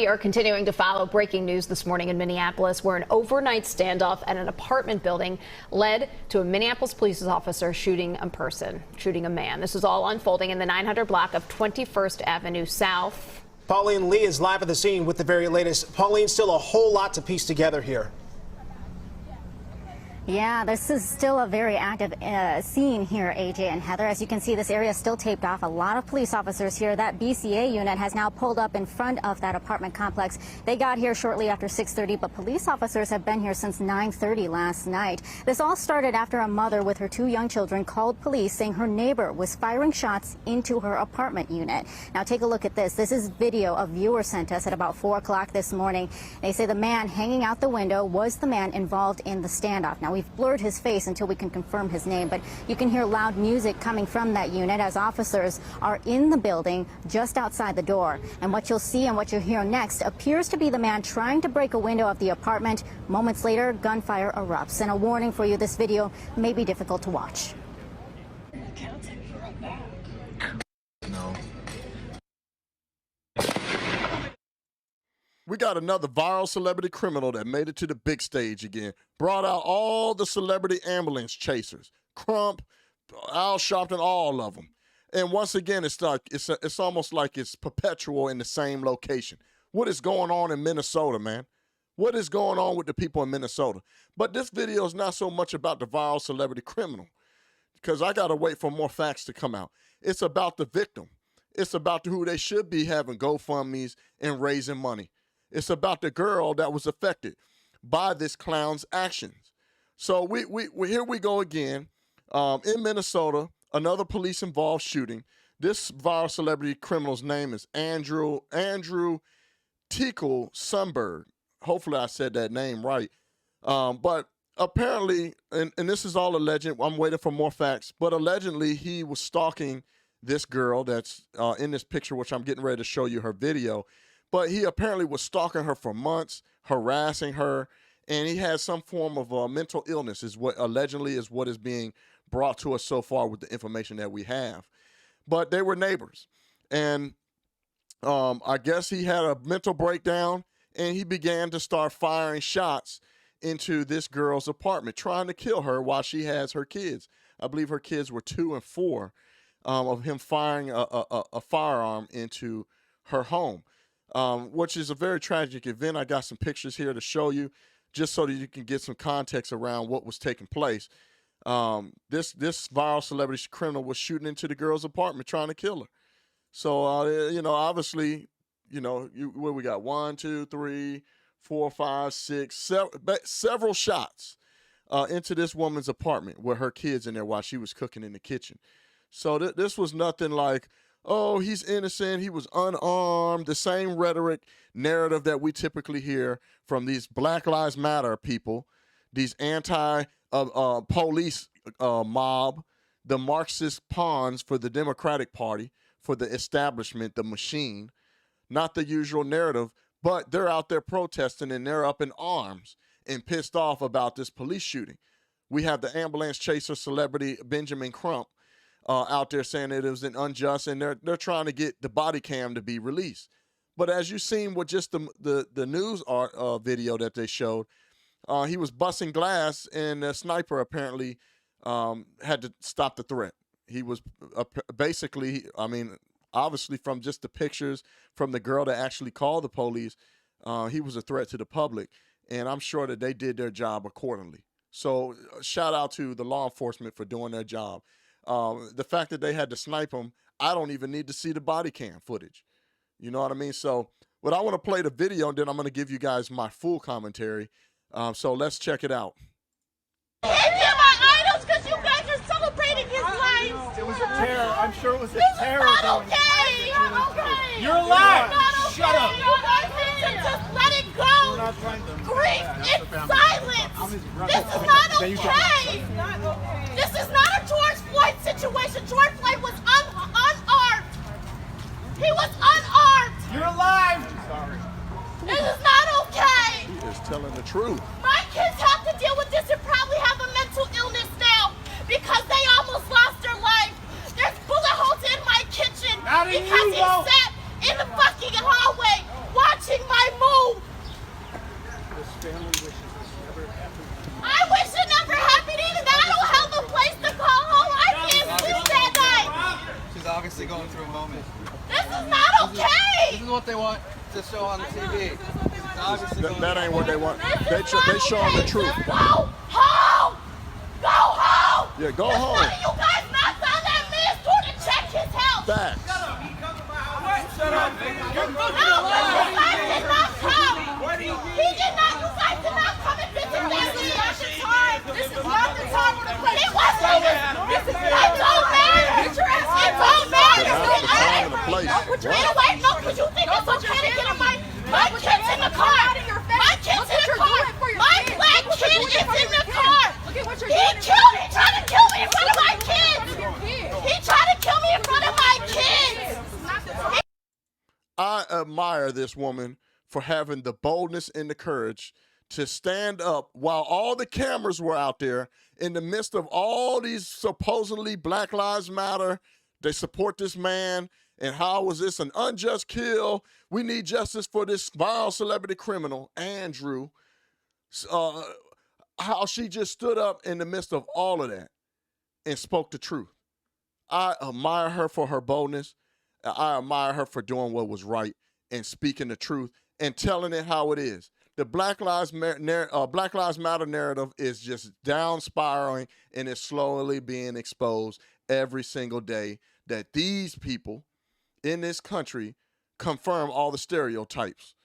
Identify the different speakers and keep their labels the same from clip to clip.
Speaker 1: We are continuing to follow breaking news this morning in Minneapolis, where an overnight standoff at an apartment building led to a Minneapolis police officer shooting a man. This is all unfolding in the 900 block of 21st Avenue South.
Speaker 2: Pauline Lee is live at the scene with the very latest. Pauline, still a whole lot to piece together here.
Speaker 3: Yeah, this is still a very active scene here, AJ and Heather. As you can see, this area is still taped off. A lot of police officers here. That BCA unit has now pulled up in front of that apartment complex. They got here shortly after 6:30, but police officers have been here since 9:30 last night. This all started after a mother with her 2 young children called police saying her neighbor was firing shots into her apartment unit. Now take a look at this. This is video a viewer sent us at about 4 o'clock this morning. They say the man hanging out the window was the man involved in the standoff. Now, we've blurred his face until we can confirm his name, but you can hear loud music coming from that unit as officers are in the building just outside the door. And what you'll see and what you'll hear next appears to be the man trying to break a window of the apartment. Moments later, gunfire erupts. And a warning for you, this video may be difficult to watch.
Speaker 4: We got another viral celebrity criminal that made it to the big stage again. Brought out all the celebrity ambulance chasers. Crump, Al Sharpton, all of them. And once again, it's almost like it's perpetual in the same location. What is going on in Minnesota, man? What is going on with the people in Minnesota? But this video is not so much about the viral celebrity criminal, because I got to wait for more facts to come out. It's about the victim. It's about who they should be having GoFundMes and raising money. It's about the girl that was affected by this clown's actions. So here we go again. In Minnesota, another police-involved shooting. This viral celebrity criminal's name is Andrew Tekle Sundberg. Hopefully I said that name right. But apparently, and this is all alleged, I'm waiting for more facts, but allegedly he was stalking this girl that's in this picture, which I'm getting ready to show you her video. But he apparently was stalking her for months, harassing her, and he had some form of mental illness is what allegedly is what is being brought to us so far with the information that we have. But they were neighbors, and I guess he had a mental breakdown, and he began to start firing shots into this girl's apartment, trying to kill her while she has her kids. I believe her kids were 2 and 4, of him firing a firearm into her home. Which is a very tragic event. I got some pictures here to show you just so that you can get some context around what was taking place. This viral celebrity criminal was shooting into the girl's apartment trying to kill her. So, obviously, where we got 1, 2, 3, 4, 5, 6, several shots into this woman's apartment with her kids in there while she was cooking in the kitchen. So this was nothing like, oh, he's innocent, he was unarmed, the same rhetoric narrative that we typically hear from these Black Lives Matter people, these anti-police mob, the Marxist pawns for the Democratic Party, for the establishment, the machine, not the usual narrative, but they're out there protesting and they're up in arms and pissed off about this police shooting. We have the ambulance chaser celebrity Benjamin Crump out there saying that it was an unjust, and they're trying to get the body cam to be released. But as you've seen with just the news video that they showed, he was busting glass, and the sniper apparently had to stop the threat. He was basically, obviously from just the pictures from the girl that actually called the police, he was a threat to the public, and I'm sure that they did their job accordingly. So shout out to the law enforcement for doing their job. The fact that they had to snipe him, I don't even need to see the body cam footage. You know what I mean? So, but I want to play the video, and then I'm going to give you guys my full commentary. So let's check it out.
Speaker 5: If you're my idols because you guys are celebrating his life.
Speaker 6: It was a terror. I'm sure it was a
Speaker 5: This
Speaker 6: terror.
Speaker 5: is not okay.
Speaker 6: You're alive.
Speaker 5: Okay.
Speaker 6: Shut up.
Speaker 5: You guys need to just let it go. Grief in silence. This is not okay. This is not a George Floyd situation. George Floyd was unarmed. He was unarmed.
Speaker 6: You're alive. I'm sorry.
Speaker 5: This is not okay.
Speaker 4: He is telling the truth.
Speaker 5: My kids have to deal with this and probably have a mental illness now because they almost lost their life. There's bullet holes in my kitchen because he sat in the fucking hallway watching my
Speaker 7: to show on TV. It's obviously going
Speaker 4: That ain't what they want. They showing the truth.
Speaker 5: Go home! Go home!
Speaker 4: Yeah, go
Speaker 5: One
Speaker 4: home.
Speaker 5: of you guys knocked on that man's door to check his health.
Speaker 4: Facts.
Speaker 6: Shut up, nigga.
Speaker 5: No, you guys did not come. He did not. You guys did not come and visit that man. This is not the time or the place. It wasn't. It don't matter. It don't matter.
Speaker 4: Not the time and the place.
Speaker 5: Ain't away. No, because you think it's okay to get on my kid's in the car. My kid's in the car. My black kid is in the car. He tried to kill me in front of my kids. He tried to kill me in front of my kids.
Speaker 4: I admire this woman for having the boldness and the courage to stand up while all the cameras were out there in the midst of all these supposedly Black Lives Matter. They support this man. And how was this an unjust kill? We need justice for this vile celebrity criminal, Andrew. How she just stood up in the midst of all of that and spoke the truth. I admire her for her boldness. I admire her for doing what was right and speaking the truth and telling it how it is. The Black Lives Matter narrative is just down spiraling and is slowly being exposed every single day that these people in this country confirm all the stereotypes.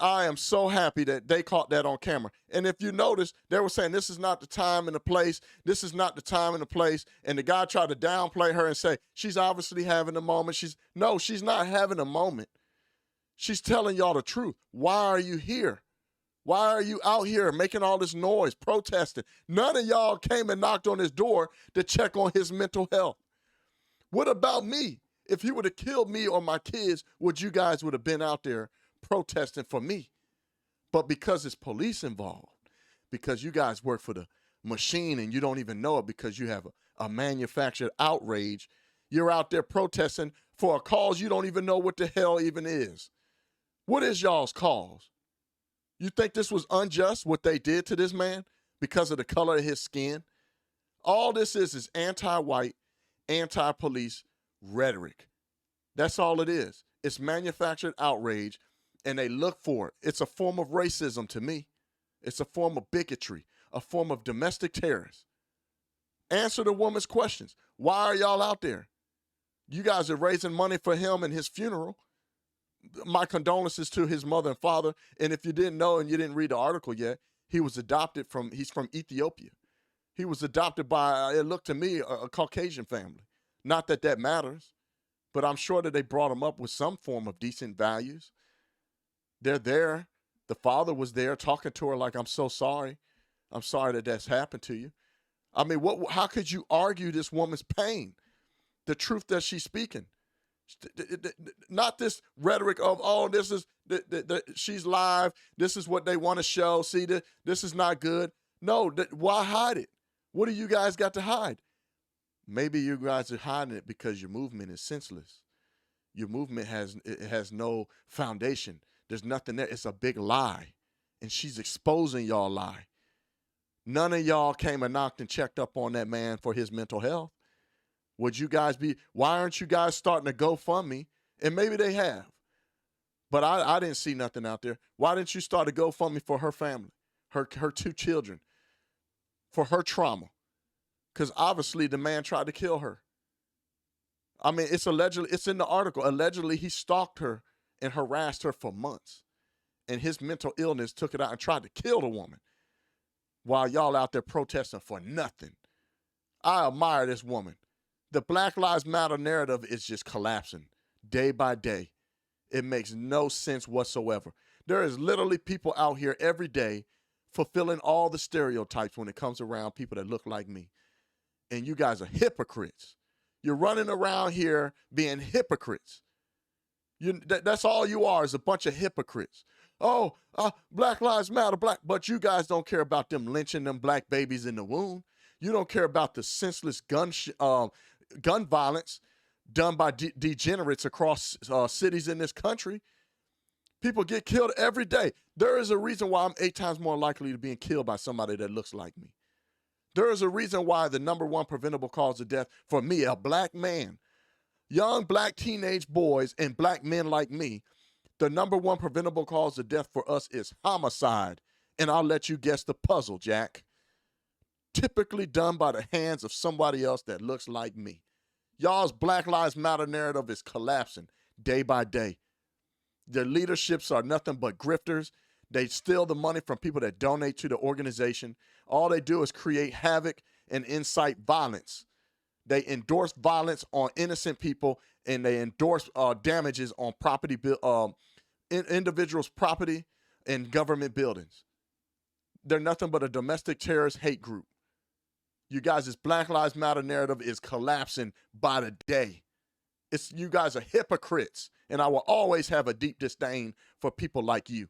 Speaker 4: I am so happy that they caught that on camera. And if you notice, they were saying this is not the time and the place. This is not the time and the place. And the guy tried to downplay her and say, she's obviously having a moment. No, she's not having a moment. She's telling y'all the truth. Why are you here? Why are you out here making all this noise, protesting? None of y'all came and knocked on his door to check on his mental health. What about me? If he would have killed me or my kids, would you guys would have been out there protesting for me? But because it's police involved, because you guys work for the machine and you don't even know it because you have a manufactured outrage, you're out there protesting for a cause you don't even know what the hell even is. What is y'all's cause? You think this was unjust, what they did to this man because of the color of his skin? All this is anti-white, anti-police rhetoric. That's all it is. It's manufactured outrage, and they look for it. It's a form of racism to me. It's a form of bigotry, a form of domestic terrorists. Answer the woman's questions. Why are y'all out there? You guys are raising money for him and his funeral. My condolences to his mother and father. And if you didn't know and you didn't read the article yet, he's from Ethiopia. He was adopted by, it looked to me, a Caucasian family. Not that that matters, but I'm sure that they brought him up with some form of decent values. They're there. The father was there talking to her like, I'm so sorry. I'm sorry that that's happened to you. I mean, how could you argue this woman's pain? The truth that she's speaking. Not this rhetoric of, oh, this is, she's live. This is what they want to show. See, this is not good. No, why hide it? What do you guys got to hide? Maybe you guys are hiding it because your movement is senseless. Your movement has no foundation. There's nothing there. It's a big lie. And she's exposing y'all lie. None of y'all came and knocked and checked up on that man for his mental health. Why aren't you guys starting to GoFundMe? And maybe they have. But I didn't see nothing out there. Why didn't you start a GoFundMe for her family, her 2 children, for her trauma? Because obviously the man tried to kill her. I mean, it's in the article. Allegedly, he stalked her and harassed her for months. And his mental illness took it out and tried to kill the woman while y'all out there protesting for nothing. I admire this woman. The Black Lives Matter narrative is just collapsing day by day. It makes no sense whatsoever. There is literally people out here every day fulfilling all the stereotypes when it comes around people that look like me. And you guys are hypocrites. You're running around here being hypocrites. That's all you are, is a bunch of hypocrites. Oh, Black Lives Matter, but you guys don't care about them lynching them black babies in the womb. You don't care about the senseless gun violence done by degenerates across cities in this country. People get killed every day. There is a reason why I'm 8 times more likely to being killed by somebody that looks like me. There is a reason why the #1 preventable cause of death for me, a black man, young black teenage boys and black men like me, The #1 preventable cause of death for us is homicide. And I'll let you guess the puzzle, Jack. Typically done by the hands of somebody else that looks like me. Y'all's Black Lives Matter narrative is collapsing day by day. Their leaderships are nothing but grifters. They steal the money from people that donate to the organization. All they do is create havoc and incite violence. They endorse violence on innocent people, and they endorse damages on property, individuals' property and government buildings. They're nothing but a domestic terrorist hate group. You guys' Black Lives Matter narrative is collapsing by the day. You guys are hypocrites, and I will always have a deep disdain for people like you.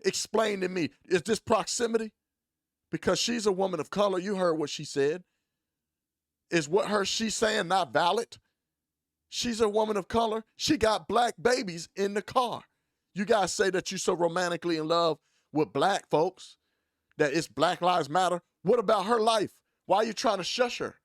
Speaker 4: Explain to me, is this proximity? Because she's a woman of color. You heard what she said. Is what she's saying not valid? She's a woman of color. She got black babies in the car. You guys say that you're so romantically in love with black folks, that it's Black Lives Matter. What about her life? Why are you trying to shush her?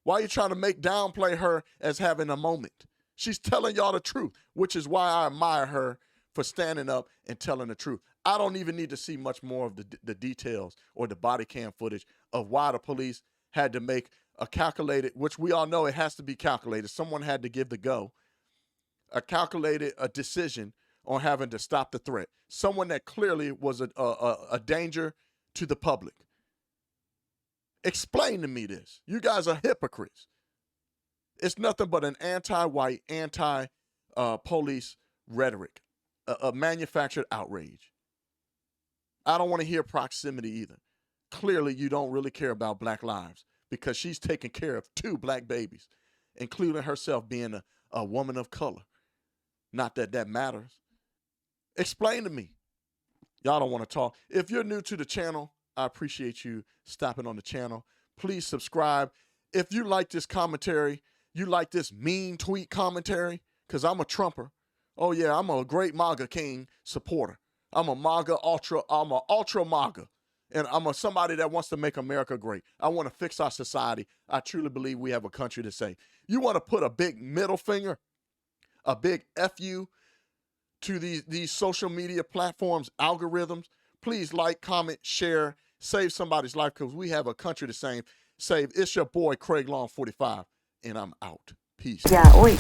Speaker 4: Why are you trying to downplay her as having a moment? She's telling y'all the truth, which is why I admire her for standing up and telling the truth. I don't even need to see much more of the details or the body cam footage of why the police had to make a calculated, which we all know it has to be calculated. Someone had to give the go, a decision on having to stop the threat. Someone that clearly was a danger to the public. Explain to me this. You guys are hypocrites. It's nothing but an anti-white, anti-police rhetoric, a manufactured outrage. I don't want to hear proximity either. Clearly, you don't really care about black lives because she's taking care of 2 black babies, including herself being a woman of color. Not that that matters. Explain to me. Y'all don't want to talk. If you're new to the channel, I appreciate you stopping on the channel. Please subscribe. If you like this commentary, you like this mean tweet commentary, because I'm a Trumper. Oh yeah, I'm a great MAGA King supporter. I'm a ultra MAGA. And I'm somebody that wants to make America great. I want to fix our society. I truly believe we have a country to save. You want to put a big middle finger, a big FU to these social media platforms, algorithms. Please like, comment, share, save somebody's life because we have a country to save. It's your boy, Craig Long 45, and I'm out. Peace.
Speaker 8: Yeah, oi.